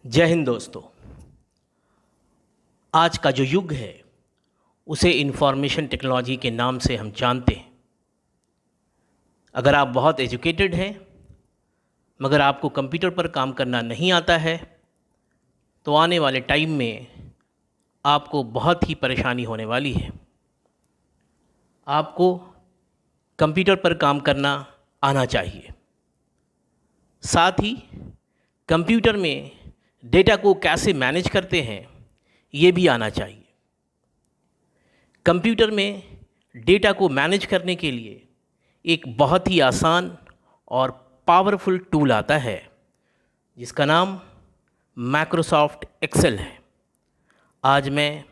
जय हिंद दोस्तों। आज का जो युग है उसे इंफॉर्मेशन टेक्नोलॉजी के नाम से हम जानते हैं। अगर आप बहुत एजुकेटेड हैं मगर आपको कंप्यूटर पर काम करना नहीं आता है तो आने वाले टाइम में आपको बहुत ही परेशानी होने वाली है। आपको कंप्यूटर पर काम करना आना चाहिए। साथ ही कंप्यूटर में डेटा को कैसे मैनेज करते हैं ये भी आना चाहिए। कंप्यूटर में डेटा को मैनेज करने के लिए एक बहुत ही आसान और पावरफुल टूल आता है जिसका नाम माइक्रोसॉफ्ट एक्सेल है। आज मैं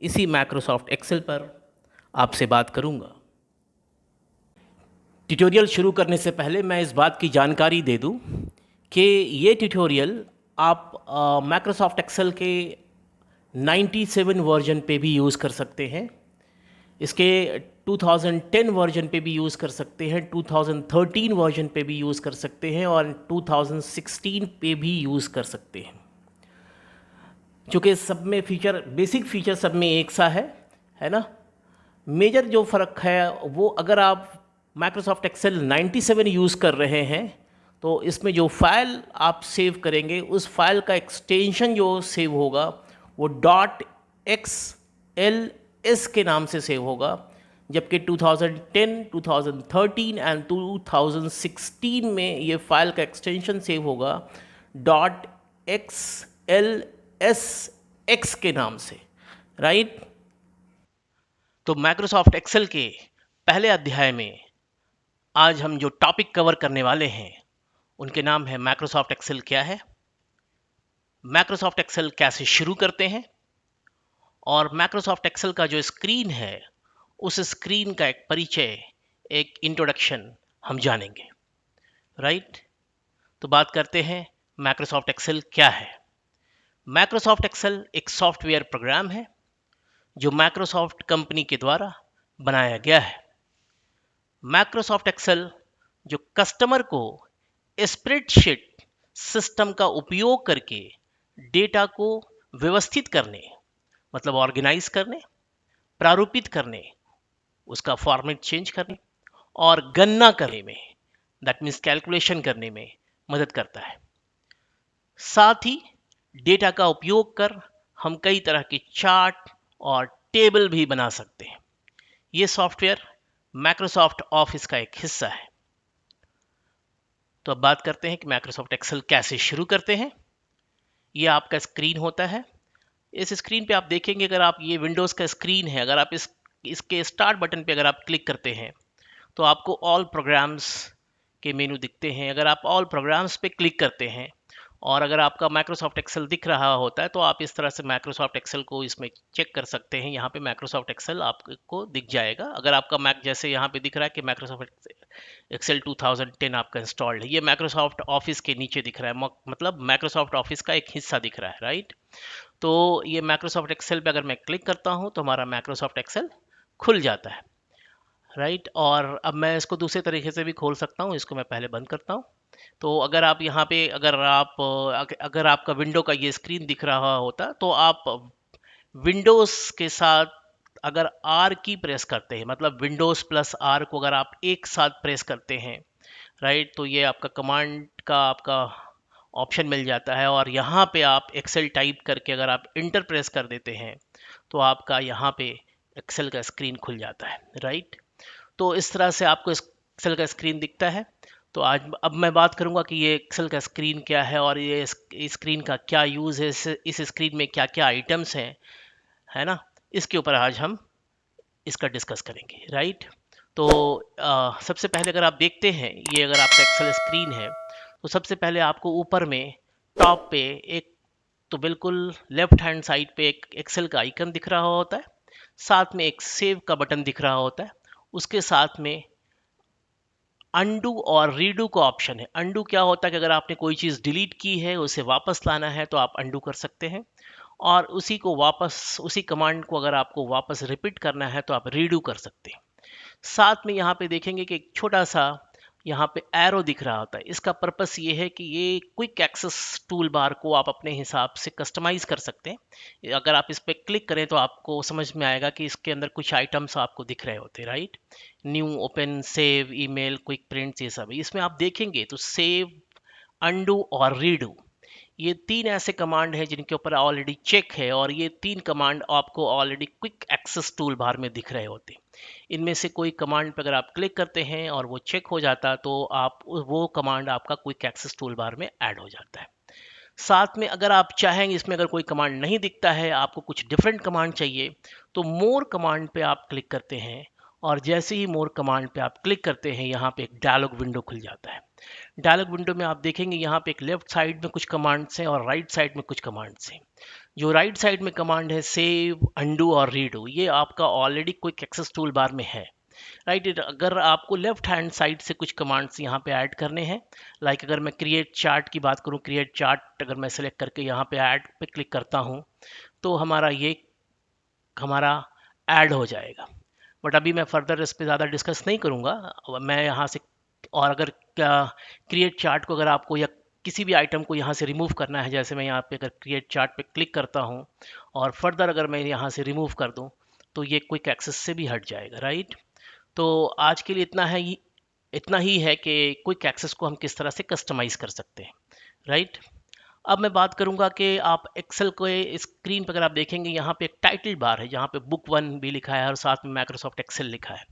इसी माइक्रोसॉफ्ट एक्सेल पर आपसे बात करूंगा। ट्यूटोरियल शुरू करने से पहले मैं इस बात की जानकारी दे दूं कि ये ट्यूटोरियल आप माइक्रोसॉफ्ट एक्सेल के 97 वर्जन पे भी यूज़ कर सकते हैं। इसके 2010 वर्जन पे भी यूज़ कर सकते हैं, 2013 वर्जन पे भी यूज़ कर सकते हैं और 2016 पे भी यूज़ कर सकते हैं। चूँकि सब में फीचर, बेसिक फीचर सब में एक सा है ना। मेजर जो फ़र्क है वो, अगर आप माइक्रोसॉफ्ट एक्सेल 97 यूज़ कर रहे हैं तो इसमें जो फाइल आप सेव करेंगे उस फाइल का एक्सटेंशन जो सेव होगा वो .xls के नाम से सेव होगा, जबकि 2010, 2013 एंड 2016 में ये फाइल का एक्सटेंशन सेव होगा .xlsx के नाम से, राइट। तो माइक्रोसॉफ्ट एक्सेल के पहले अध्याय में आज हम जो टॉपिक कवर करने वाले हैं उनके नाम है माइक्रोसॉफ्ट एक्सेल क्या है, माइक्रोसॉफ्ट एक्सेल कैसे शुरू करते हैं, और माइक्रोसॉफ्ट एक्सेल का जो स्क्रीन है उस स्क्रीन का एक परिचय, एक इंट्रोडक्शन हम जानेंगे, राइट। तो बात करते हैं माइक्रोसॉफ्ट एक्सेल क्या है। माइक्रोसॉफ्ट एक्सेल एक सॉफ्टवेयर प्रोग्राम है जो माइक्रोसॉफ्ट कंपनी के द्वारा बनाया गया है। माइक्रोसॉफ्ट एक्सेल जो कस्टमर को स्प्रेडशीट सिस्टम का उपयोग करके डेटा को व्यवस्थित करने, मतलब ऑर्गेनाइज करने, प्रारूपित करने, उसका फॉर्मेट चेंज करने और गणना करने में, दैट मीन्स कैलकुलेशन करने में मदद करता है। साथ ही डेटा का उपयोग कर हम कई तरह के चार्ट और टेबल भी बना सकते हैं। ये सॉफ्टवेयर माइक्रोसॉफ्ट ऑफिस का एक हिस्सा है। तो अब बात करते हैं कि माइक्रोसॉफ्ट एक्सेल कैसे शुरू करते हैं। ये आपका स्क्रीन होता है। इस स्क्रीन पे आप देखेंगे, अगर आप, ये विंडोज़ का स्क्रीन है, अगर आप इसके स्टार्ट बटन पे अगर आप क्लिक करते हैं तो आपको ऑल प्रोग्राम्स के मेनू दिखते हैं। अगर आप ऑल प्रोग्राम्स पे क्लिक करते हैं और अगर आपका माइक्रोसॉफ्ट एक्सेल दिख रहा होता है तो आप इस तरह से माइक्रोसॉफ्ट एक्सेल को इसमें चेक कर सकते हैं। यहाँ पे माइक्रोसॉफ्ट एक्सेल आपको दिख जाएगा। अगर आपका मैक, जैसे यहाँ पे दिख रहा है कि माइक्रोसॉफ्ट एक्सेल 2010 आपका इंस्टॉल्ड है, ये माइक्रोसॉफ्ट ऑफिस के नीचे दिख रहा है, मतलब माइक्रोसॉफ्ट ऑफिस का एक हिस्सा दिख रहा है, राइट। तो ये माइक्रोसॉफ्ट एक्सेल पे अगर मैं क्लिक करता हूँ तो हमारा माइक्रोसॉफ्ट एक्सेल खुल जाता है, राइट। और अब मैं इसको दूसरे तरीके से भी खोल सकता हूँ। इसको मैं पहले बंद करता हूँ। तो अगर आप यहाँ पे, अगर आपका विंडो का ये स्क्रीन दिख रहा होता तो आप विंडोज़ के साथ अगर आर की प्रेस करते हैं, मतलब विंडोज़ प्लस आर को अगर आप एक साथ प्रेस करते हैं, राइट, तो ये आपका कमांड का आपका ऑप्शन मिल जाता है और यहाँ पे आप एक्सेल टाइप करके अगर आप इंटर प्रेस कर देते हैं तो आपका यहाँ पे एक्सेल का स्क्रीन खुल जाता है, राइट। तो इस तरह से आपको एक्सेल का स्क्रीन दिखता है। तो आज अब मैं बात करूंगा कि ये एक्सेल का स्क्रीन क्या है और ये स्क्रीन का क्या यूज़ है, इस स्क्रीन में क्या क्या आइटम्स हैं, है ना। इसके ऊपर आज हम इसका डिस्कस करेंगे, राइट। तो सबसे पहले अगर आप देखते हैं, ये अगर आपका एक्सेल स्क्रीन है तो सबसे पहले आपको ऊपर में टॉप पे एक, तो बिल्कुल लेफ्ट हैंड साइड पे एक एक्सेल का आइकन दिख रहा होता है, साथ में एक सेव का बटन दिख रहा होता है, उसके साथ में अंडू और रीडू का ऑप्शन है। अंडू क्या होता है कि अगर आपने कोई चीज़ डिलीट की है उसे वापस लाना है तो आप अंडू कर सकते हैं, और उसी को वापस, उसी कमांड को अगर आपको वापस रिपीट करना है तो आप रीडू कर सकते हैं। साथ में यहाँ पे देखेंगे कि एक छोटा सा यहाँ पे एरो दिख रहा होता है। इसका पर्पस ये है कि ये क्विक एक्सेस टूल बार को आप अपने हिसाब से कस्टमाइज कर सकते हैं। अगर आप इस पर क्लिक करें तो आपको समझ में आएगा कि इसके अंदर कुछ आइटम्स आपको दिख रहे होते हैं, right. New, open, save, email, quick prints, ये सब इसमें आप देखेंगे तो सेव, अंडू और रीडू, ये तीन ऐसे कमांड हैं जिनके ऊपर ऑलरेडी चेक है, और ये तीन कमांड आपको already quick access tool bar में दिख रहे होते हैं। इनमें से कोई कमांड पर अगर आप क्लिक करते हैं और वो चेक हो जाता तो आप वो कमांड आपका क्विक एक्सेस टूल बार में ऐड हो जाता है। साथ में अगर आप चाहेंगे इसमें अगर कोई कमांड नहीं दिखता है, आपको कुछ डिफरेंट कमांड चाहिए, तो मोर कमांड पे आप क्लिक करते हैं, और जैसे ही मोर कमांड पे आप क्लिक करते हैं यहाँ पे एक डायलॉग विंडो खुल जाता है। डायलॉग विंडो में आप देखेंगे यहाँ पे एक लेफ्ट साइड में कुछ कमांड्स हैं और राइट साइड में कुछ कमांड्स हैं। जो राइट साइड में कमांड है सेव, अंडू और रीडू, ये आपका already quick access tool bar में है, राइट। अगर आपको लेफ्ट हैंड साइड से कुछ कमांड्स यहाँ पे ऐड करने हैं, लाइक अगर मैं क्रिएट चार्ट की बात करूँ, क्रिएट चार्ट अगर मैं सेलेक्ट करके यहाँ पे ऐड पे क्लिक करता हूँ तो हमारा ऐड हो जाएगा। बट अभी मैं फर्दर इस पे ज़्यादा डिस्कस नहीं करूँगा। मैं यहाँ से, और अगर क्रिएट चार्ट को अगर आपको या किसी भी आइटम को यहाँ से रिमूव करना है, जैसे मैं यहाँ पे अगर क्रिएट चार्ट पे क्लिक करता हूँ और फर्दर अगर मैं यहाँ से रिमूव कर दूँ तो ये क्विक एक्सेस से भी हट जाएगा, राइट। तो आज के लिए इतना ही है कि क्विक एक्सेस को हम किस तरह से कस्टमाइज कर सकते हैं, राइट। अब मैं बात करूंगा कि आप एक्सेल को स्क्रीन पर अगर आप देखेंगे यहाँ पे एक टाइटल बार है जहाँ पे बुक वन भी लिखा है और साथ में माइक्रोसॉफ्ट एक्सेल लिखा है।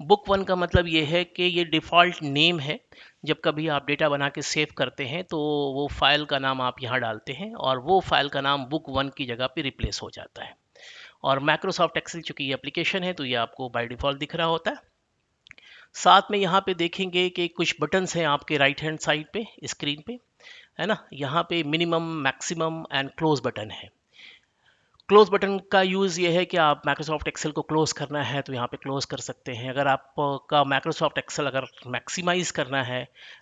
बुक वन का मतलब ये है कि ये डिफ़ॉल्ट नेम है। जब कभी आप डेटा बना के सेव करते हैं तो वो फाइल का नाम आप यहाँ डालते हैं और वो फाइल का नाम बुक वन की जगह पे रिप्लेस हो जाता है। और माइक्रोसॉफ्ट एक्सेल चूंकि ये एप्लीकेशन है तो ये आपको बाय डिफ़ॉल्ट दिख रहा होता है। साथ में यहाँ पे देखेंगे कि कुछ बटन्स हैं आपके राइट हैंड साइड पे स्क्रीन पे, है ना। यहाँ पे minimum, maximum and close button है। क्लोज बटन का यूज़ ये है कि आप माइक्रोसॉफ्ट एक्सेल को क्लोज करना है तो यहाँ पे क्लोज कर सकते हैं। अगर आपका माइक्रोसॉफ्ट एक्सेल अगर मैक्सिमाइज करना है,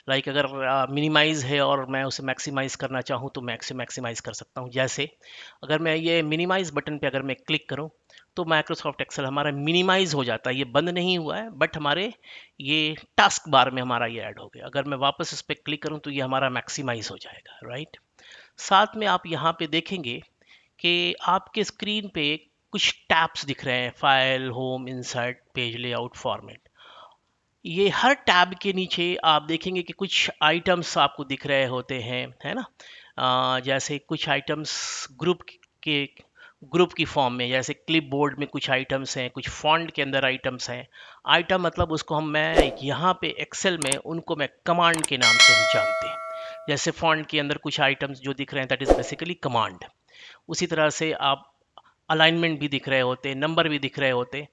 लाइक अगर मिनिमाइज है और मैं उसे मैक्सिमाइज करना चाहूँ तो मैं मैक्सिमाइज कर सकता हूँ। जैसे अगर मैं ये मिनिमाइज बटन पे अगर मैं क्लिक करूँ तो माइक्रोसॉफ्ट एक्सेल हमारा मिनिमाइज हो जाता है। ये बंद नहीं हुआ है बट हमारे ये टास्क बार में हमारा ये ऐड हो गया। अगर मैं वापस इस पर क्लिक करूँ तो ये हमारा मैक्सिमाइज हो जाएगा, राइट। साथ में आप यहाँ पे देखेंगे कि आपके स्क्रीन पे कुछ टैब्स दिख रहे हैं, file, home, insert, page layout, format. ये हर टैब के नीचे आप देखेंगे कि कुछ आइटम्स आपको दिख रहे होते हैं, है ना। जैसे कुछ आइटम्स ग्रुप के ग्रुप की फॉर्म में, जैसे क्लिपबोर्ड में कुछ आइटम्स हैं, कुछ फॉन्ट के अंदर आइटम्स हैं। आइटम मतलब उसको मैं यहाँ पे एक्सेल में उनको मैं कमांड के नाम से हम जानते हैं। जैसे फॉन्ट के अंदर कुछ आइटम्स जो दिख रहे हैं दैट इज बेसिकली कमांड। उसी तरह से आप अलाइनमेंट भी दिख रहे होते, नंबर भी दिख रहे होते।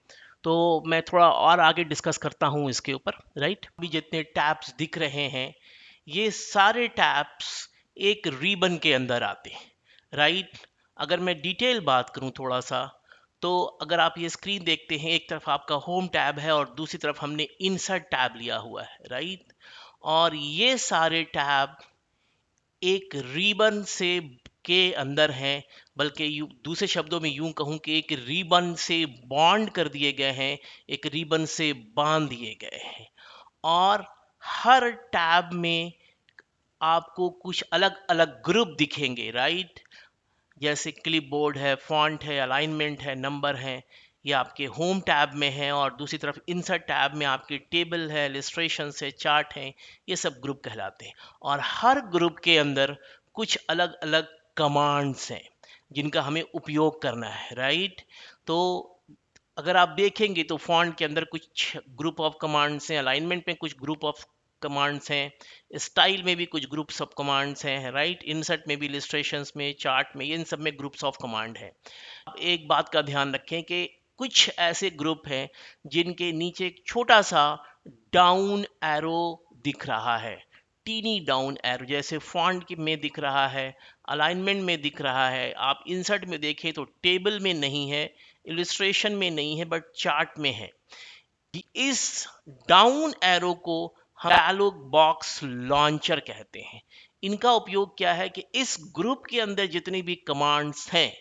तो मैं थोड़ा और आगे डिस्कस करता हूँ इसके ऊपर, राइट। अभी जितने टैब्स दिख रहे हैं ये सारे टैब्स एक रिबन के अंदर आते हैं, राइट। अगर मैं डिटेल बात करूँ थोड़ा सा, तो अगर आप ये स्क्रीन देखते हैं, एक तरफ आपका होम टैब है और दूसरी तरफ हमने इंसर्ट टैब लिया हुआ है, राइट। और ये सारे टैब एक रिबन से के अंदर हैं, बल्कि दूसरे शब्दों में यूं कहूं कि एक रिबन से बॉन्ड कर दिए गए हैं, एक रिबन से बांध दिए गए हैं। और हर टैब में आपको कुछ अलग अलग ग्रुप दिखेंगे, राइट। जैसे क्लिपबोर्ड है, फॉन्ट है, अलाइनमेंट है, नंबर है, ये आपके होम टैब में है। और दूसरी तरफ इंसर्ट टैब में आपके टेबल है, इलस्ट्रेशन है, चार्ट है, ये सब ग्रुप कहलाते हैं। और हर ग्रुप के अंदर कुछ अलग अलग कमांड्स हैं जिनका हमें उपयोग करना है, राइट। तो अगर आप देखेंगे तो फॉन्ट के अंदर कुछ ग्रुप ऑफ कमांड्स हैं, अलाइनमेंट में कुछ ग्रुप ऑफ कमांड्स हैं, स्टाइल में भी कुछ ग्रुप्स ऑफ कमांड्स हैं, राइट। इंसर्ट में भी, इलस्ट्रेशंस में, चार्ट में, इन सब में ग्रुप्स ऑफ कमांड है। अब एक बात का ध्यान रखें कि कुछ ऐसे ग्रुप हैं जिनके नीचे एक छोटा सा डाउन एरो दिख रहा है, टीनी डाउन एरो, जैसे फॉन्ट में दिख रहा है, अलाइनमेंट में दिख रहा है। आप इंसर्ट में देखें तो टेबल में नहीं है, इलस्ट्रेशन में नहीं है, बट चार्ट में है। इस डाउन एरो को हम डायलॉग बॉक्स लॉन्चर कहते हैं। इनका उपयोग क्या है कि इस ग्रुप के अंदर जितनी भी कमांड्स हैं,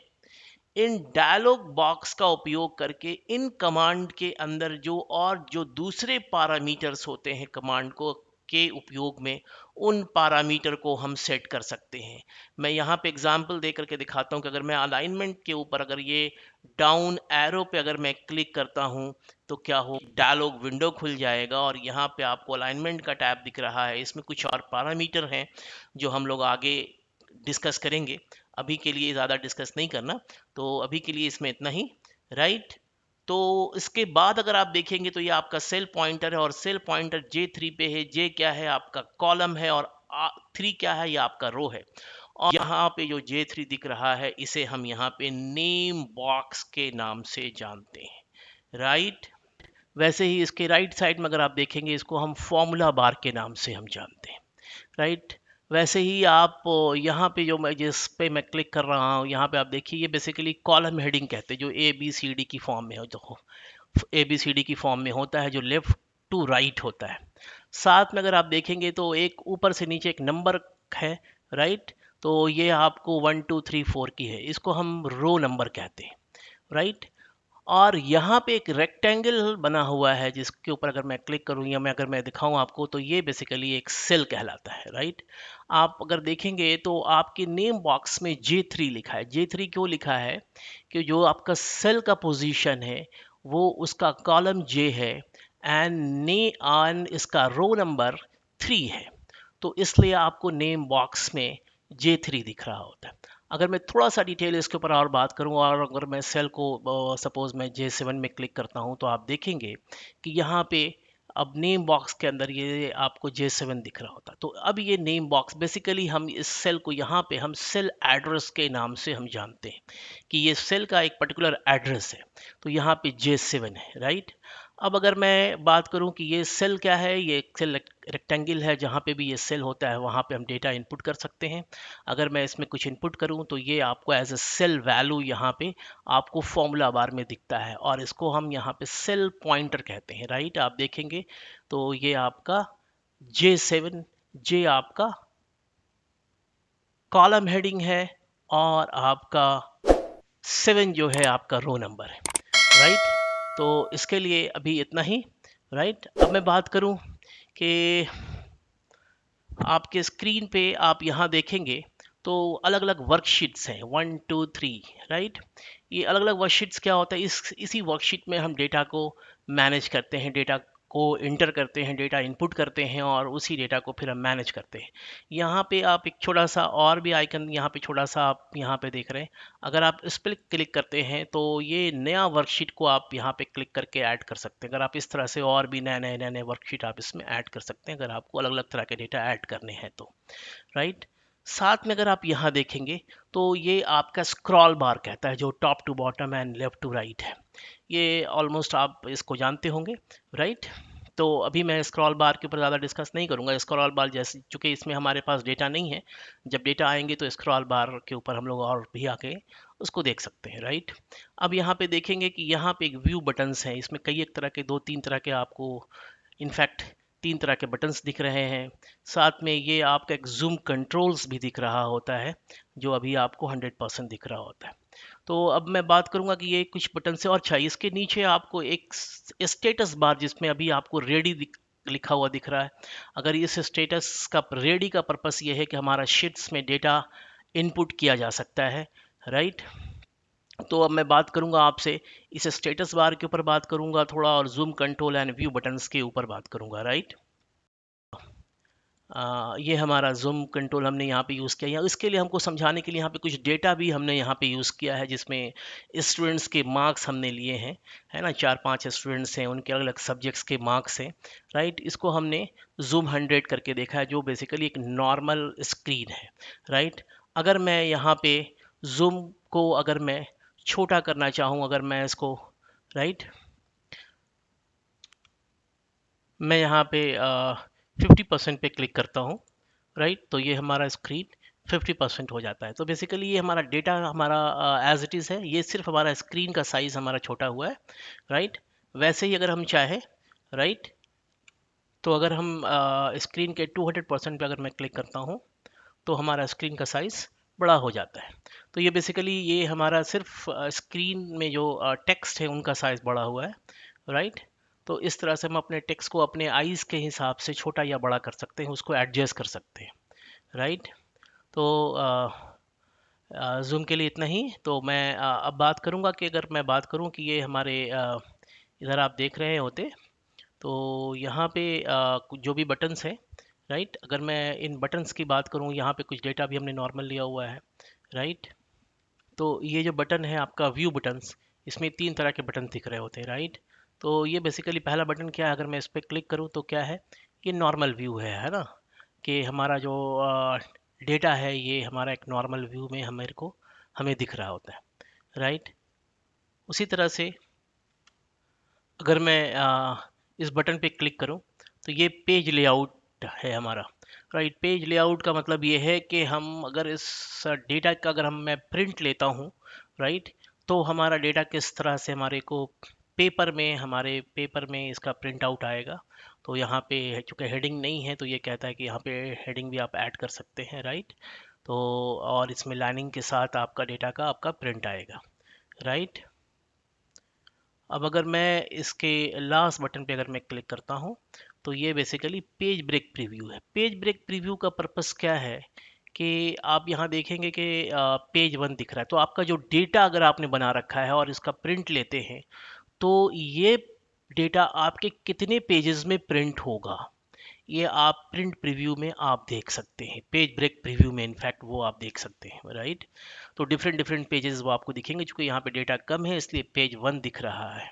इन डायलॉग बॉक्स का उपयोग करके इन कमांड के अंदर जो दूसरे पैरामीटर्स होते हैं कमांड को के उपयोग में उन पैरामीटर को हम सेट कर सकते हैं। मैं यहाँ पे एग्जांपल दे करके दिखाता हूँ कि अगर मैं अलाइनमेंट के ऊपर अगर ये डाउन एरो पे अगर मैं क्लिक करता हूँ तो क्या हो, डायलॉग विंडो खुल जाएगा और यहाँ पे आपको अलाइनमेंट का टैब दिख रहा है। इसमें कुछ और पैरामीटर हैं जो हम लोग आगे डिस्कस करेंगे, अभी के लिए ज़्यादा डिस्कस नहीं करना, तो अभी के लिए इसमें इतना ही, राइट। तो इसके बाद अगर आप देखेंगे तो ये आपका सेल पॉइंटर है और सेल पॉइंटर J3 पे है। J क्या है, आपका कॉलम है, और 3 क्या है, ये आपका रो है। और यहाँ पे जो J3 दिख रहा है इसे हम यहाँ पे नेम बॉक्स के नाम से जानते हैं, राइट। वैसे ही इसके राइट साइड में अगर आप देखेंगे इसको हम फॉर्मूला बार के नाम से हम जानते हैं, राइट। वैसे ही आप यहाँ पे जो मैं जिस पे मैं क्लिक कर रहा हूँ यहाँ पे आप देखिए ये बेसिकली कॉलम हेडिंग कहते हैं, जो ABCD की फॉर्म में हो, जो ABCD की फॉर्म में होता है, जो लेफ्ट टू राइट होता है। साथ में अगर आप देखेंगे तो एक ऊपर से नीचे एक नंबर है, राइट। तो ये आपको 1 2 3 4 की है, इसको हम रो नंबर कहते हैं, राइट। और यहाँ पे एक रेक्टेंगल बना हुआ है जिसके ऊपर अगर मैं क्लिक करूँ या मैं अगर मैं दिखाऊं आपको तो ये बेसिकली एक सेल कहलाता है, राइट। आप अगर देखेंगे तो आपके नेम बॉक्स में J3 लिखा है। J3 क्यों लिखा है कि जो आपका सेल का पोजीशन है वो उसका कॉलम J है एंड ने ऑन इसका रो नंबर 3 है, तो इसलिए आपको नेम बॉक्स में J3 दिख रहा होता है। अगर मैं थोड़ा सा डिटेल इसके ऊपर और बात करूं और अगर मैं सेल को सपोज मैं J7 में क्लिक करता हूं तो आप देखेंगे कि यहाँ पे अब नेम बॉक्स के अंदर ये आपको J7 दिख रहा होता। तो अब ये नेम बॉक्स बेसिकली हम इस सेल को यहाँ पे हम सेल एड्रेस के नाम से हम जानते हैं कि ये सेल का एक पर्टिकुलर एड्रेस है, तो यहाँ पे J7 है, राइट। अब अगर मैं बात करूं कि ये सेल क्या है, ये एक सेल रेक्टेंगल है, जहाँ पे भी ये सेल होता है वहाँ पे हम डेटा इनपुट कर सकते हैं। अगर मैं इसमें कुछ इनपुट करूं तो ये आपको एज अ सेल वैल्यू यहाँ पे आपको फॉर्मूला बार में दिखता है और इसको हम यहाँ पे सेल पॉइंटर कहते हैं, राइट। आप देखेंगे तो ये आपका J7, J आपका कॉलम हेडिंग है और आपका 7 जो है आपका रो नंबर है, राइट। तो इसके लिए अभी इतना ही, राइट। अब मैं बात करूं कि आपके स्क्रीन पे आप यहाँ देखेंगे तो अलग अलग वर्कशीट्स हैं 1 2 3, राइट। ये अलग अलग वर्कशीट्स क्या होता है, इसी वर्कशीट में हम डेटा को मैनेज करते हैं, डेटा को इंटर करते हैं, डेटा इनपुट करते हैं और उसी डेटा को फिर हम मैनेज करते हैं। यहाँ पे आप एक छोटा सा और भी आइकन यहाँ पे छोटा सा आप यहाँ पे देख रहे हैं, अगर आप इस पर क्लिक करते हैं तो ये नया वर्कशीट को आप यहाँ पे क्लिक करके ऐड कर सकते हैं। अगर आप इस तरह से और भी नए नए नए नए वर्कशीट आप इसमें ऐड कर सकते हैं अगर आपको अलग अलग तरह के डेटा ऐड करने हैं तो, राइट। साथ में अगर आप यहाँ देखेंगे तो ये आपका स्क्रॉल बार कहता है, जो top to bottom and left to right है। ये ऑलमोस्ट आप इसको जानते होंगे, राइट। तो अभी मैं स्क्रॉल बार के ऊपर ज़्यादा डिस्कस नहीं करूंगा। स्क्रॉल बार जैसे चूंकि इसमें हमारे पास डेटा नहीं है, जब डेटा आएंगे तो स्क्रॉल बार के ऊपर हम लोग और भी आके उसको देख सकते हैं, राइट। अब यहाँ पे देखेंगे कि यहाँ पे एक व्यू बटन्स हैं, इसमें कई एक तरह के 2 3 तरह के आपको इनफैक्ट 3 तरह के बटन्स दिख रहे हैं। साथ में ये आपका एक जूम कंट्रोल्स भी दिख रहा होता है जो अभी आपको 100% दिख रहा होता है। तो अब मैं बात करूंगा कि ये कुछ बटन से और चाहिए, इसके नीचे आपको एक स्टेटस बार जिसमें अभी आपको रेडी लिखा हुआ दिख रहा है। अगर इस स्टेटस का रेडी का पर्पस ये है कि हमारा शीट्स में डेटा इनपुट किया जा सकता है, राइट। तो अब मैं बात करूंगा आपसे इस स्टेटस बार के ऊपर बात करूंगा थोड़ा, और zoom control and view buttons के ऊपर बात करूंगा, राइट। ये हमारा जूम कंट्रोल हमने यहाँ पे यूज़ किया। यहाँ इसके लिए हमको समझाने के लिए यहाँ पे कुछ डेटा भी हमने यहाँ पे यूज़ किया है, जिसमें स्टूडेंट्स के मार्क्स हमने लिए हैं, है ना। 4 5 स्टूडेंट्स हैं, उनके अलग अलग सब्जेक्ट्स के मार्क्स हैं, राइट। इसको हमने जूम 100 करके देखा है, जो बेसिकली एक नॉर्मल स्क्रीन है, राइट। अगर मैं यहाँ पे जूम को अगर मैं छोटा करना चाहूँ, अगर मैं इसको, राइट, मैं यहाँ पे 50% पे क्लिक करता हूँ, राइट। तो ये हमारा स्क्रीन 50% हो जाता है। तो बेसिकली ये हमारा डेटा हमारा एज इट इज़ है, ये सिर्फ हमारा स्क्रीन का साइज़ हमारा छोटा हुआ है, राइट। वैसे ही अगर हम चाहें, राइट, तो अगर हम स्क्रीन के 200% पे अगर मैं क्लिक करता हूँ तो हमारा स्क्रीन का साइज़ बड़ा हो जाता है। तो ये बेसिकली ये हमारा सिर्फ स्क्रीन में जो टेक्स्ट है उनका साइज़ बड़ा हुआ है, राइट। तो इस तरह से हम अपने टेक्स्ट को अपने आइज़ के हिसाब से छोटा या बड़ा कर सकते हैं, उसको एडजस्ट कर सकते हैं, राइट। तो जूम के लिए इतना ही। तो मैं अब बात करूंगा कि अगर मैं बात करूं कि ये हमारे इधर आप देख रहे होते, तो यहाँ पे जो भी बटन्स है, राइट, अगर मैं इन बटन्स की बात करूँ, यहाँ पे कुछ डेटा भी हमने नॉर्मल लिया हुआ है, राइट। तो ये जो बटन है आपका व्यू बटन्स, इसमें तीन तरह के बटन दिख रहे होते हैं, राइट। तो ये बेसिकली पहला बटन क्या है, अगर मैं इस पर क्लिक करूँ तो क्या है, ये नॉर्मल व्यू है ना, कि हमारा जो डेटा है ये हमारा एक नॉर्मल व्यू में हमें दिख रहा होता है, राइट। उसी तरह से अगर मैं इस बटन पे क्लिक करूं तो ये पेज लेआउट है हमारा, राइट। पेज लेआउट का मतलब ये है कि हम अगर इस डेटा का अगर मैं प्रिंट लेता हूं, राइट, तो हमारा डेटा किस तरह से हमारे पेपर में इसका प्रिंट आउट आएगा। तो यहाँ पे चूंकि हेडिंग नहीं है तो ये कहता है कि यहाँ पे हेडिंग भी आप ऐड कर सकते हैं, राइट। तो और इसमें लाइनिंग के साथ आपका डेटा का आपका प्रिंट आएगा, राइट। अब अगर मैं इसके लास्ट बटन पे अगर मैं क्लिक करता हूँ तो ये बेसिकली पेज ब्रेक प्रीव्यू है। पेज ब्रेक प्रीव्यू का पर्पस क्या है कि आप यहाँ देखेंगे कि पेज वन दिख रहा है, तो आपका जो डेटा अगर आपने बना रखा है और इसका प्रिंट लेते हैं तो ये डेटा आपके कितने पेजेस में प्रिंट होगा, ये आप प्रिंट प्रीव्यू में आप देख सकते हैं। पेज ब्रेक प्रीव्यू में इनफैक्ट वो आप देख सकते हैं, राइट। तो डिफरेंट डिफरेंट पेजेस वो आपको दिखेंगे, क्योंकि यहाँ पे डेटा कम है इसलिए पेज वन दिख रहा है,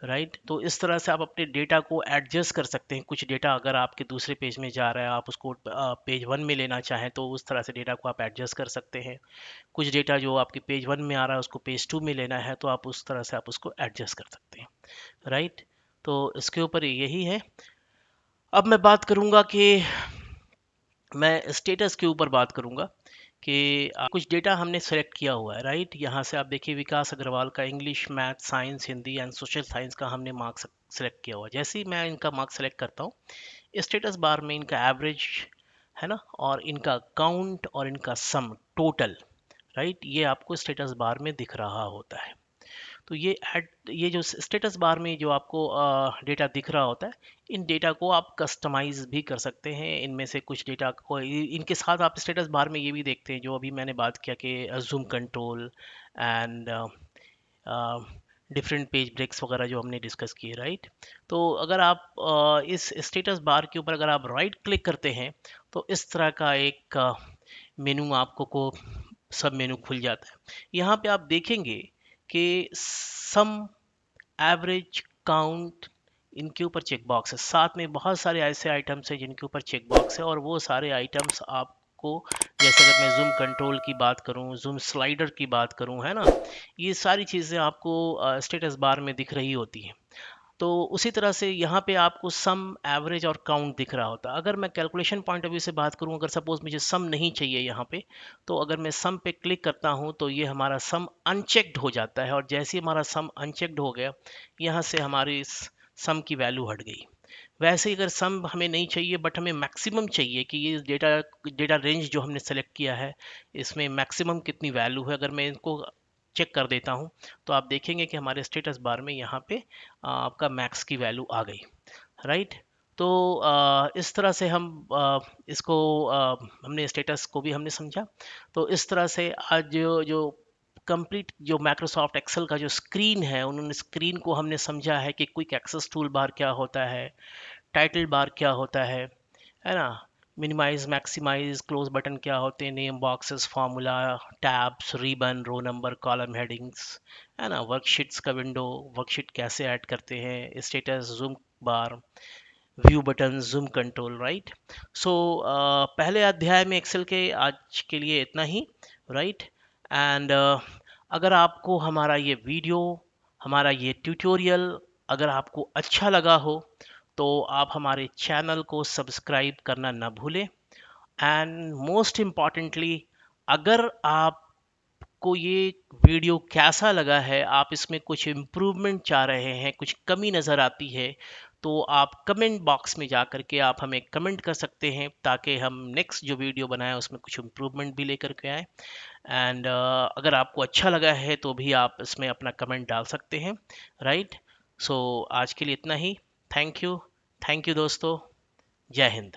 राइट। तो इस तरह से आप अपने डेटा को एडजस्ट कर सकते हैं। कुछ डेटा अगर आपके दूसरे पेज में जा रहा है, आप उसको पेज वन में लेना चाहें तो उस तरह से डेटा को आप एडजस्ट कर सकते हैं। कुछ डेटा जो आपके पेज वन में आ रहा है उसको पेज टू में लेना है तो आप उस तरह से आप उसको एडजस्ट कर सकते हैं, राइट। तो इसके ऊपर यही है। अब मैं बात करूंगा कि मैं स्टेटस के ऊपर बात करूंगा कि कुछ डेटा हमने सेलेक्ट किया हुआ है, राइट। यहाँ से आप देखिए विकास अग्रवाल का English, math, science, Hindi and social science का हमने मार्क्स सेलेक्ट किया हुआ है। जैसे ही मैं इनका मार्क्स सेलेक्ट करता हूँ, स्टेटस बार में इनका एवरेज है ना, और इनका काउंट और इनका सम टोटल, राइट, ये आपको स्टेटस बार में दिख रहा होता है। तो ये जो स्टेटस बार में जो आपको डेटा दिख रहा होता है, इन डेटा को आप कस्टमाइज भी कर सकते हैं। इनमें से कुछ डेटा को इनके साथ आप स्टेटस बार में ये भी देखते हैं, जो अभी मैंने बात किया कि zoom control and different page breaks वगैरह जो हमने डिस्कस किए, राइट। तो अगर आप इस स्टेटस बार के ऊपर अगर आप राइट क्लिक करते हैं तो इस तरह का एक मेनू आपको को सब मेनू खुल जाता है। यहाँ पे आप देखेंगे कि सम, एवरेज, काउंट, इनके ऊपर चेक बॉक्स है। साथ में बहुत सारे ऐसे आइटम्स हैं जिनके ऊपर चेक बॉक्स है, और वो सारे आइटम्स आपको, जैसे अगर मैं जूम कंट्रोल की बात करूं, जूम स्लाइडर की बात करूं, है ना, ये सारी चीज़ें आपको स्टेटस बार में दिख रही होती हैं। तो उसी तरह से यहाँ पे आपको सम, एवरेज और काउंट दिख रहा होता है। अगर मैं कैलकुलेशन पॉइंट ऑफ व्यू से बात करूँ, अगर सपोज मुझे सम नहीं चाहिए यहाँ पे, तो अगर मैं सम पे क्लिक करता हूँ तो ये हमारा सम अनचेक्ड हो जाता है, और जैसे ही हमारा सम अनचेक्ड हो गया, यहाँ से हमारी सम की वैल्यू हट गई। वैसे ही अगर सम हमें नहीं चाहिए बट हमें मैक्सिमम चाहिए कि ये डेटा डेटा रेंज जो हमने सेलेक्ट किया है इसमें मैक्सिमम कितनी वैल्यू है, अगर मैं इनको चेक कर देता हूँ तो आप देखेंगे कि हमारे स्टेटस बार में यहाँ पे आपका मैक्स की वैल्यू आ गई, राइट। तो इस तरह से हम इसको हमने स्टेटस को भी हमने समझा। तो इस तरह से आज जो कंप्लीट जो माइक्रोसॉफ्ट एक्सेल का जो स्क्रीन है, उन्होंने स्क्रीन को हमने समझा है कि क्विक एक्सेस टूल बार क्या होता है, टाइटल बार क्या होता है ना, मिनिमाइज, मैक्सिमाइज, क्लोज बटन क्या होते हैं, name boxes, formula, tabs, ribbon, row number, column headings, है ना, वर्कशीट्स का विंडो, वर्कशीट कैसे ऐड करते हैं, status, zoom bar, view button, zoom control, right. So पहले अध्याय में एक्सेल के आज के लिए इतना ही, राइट। एंड अगर आपको हमारा ये वीडियो, हमारा ये ट्यूटोरियल अगर आपको अच्छा लगा हो तो आप हमारे चैनल को सब्सक्राइब करना ना भूलें। एंड मोस्ट इम्पॉर्टेंटली, अगर आप को ये वीडियो कैसा लगा है, आप इसमें कुछ इम्प्रूवमेंट चाह रहे हैं, कुछ कमी नज़र आती है, तो आप कमेंट बॉक्स में जा कर के आप हमें कमेंट कर सकते हैं, ताकि हम नेक्स्ट जो वीडियो बनाएं उसमें कुछ इम्प्रूवमेंट भी लेकर के आएँ। एंड अगर आपको अच्छा लगा है तो भी आप इसमें अपना कमेंट डाल सकते हैं, राइट। सो आज के लिए इतना ही। थैंक यू दोस्तों। जय हिंद।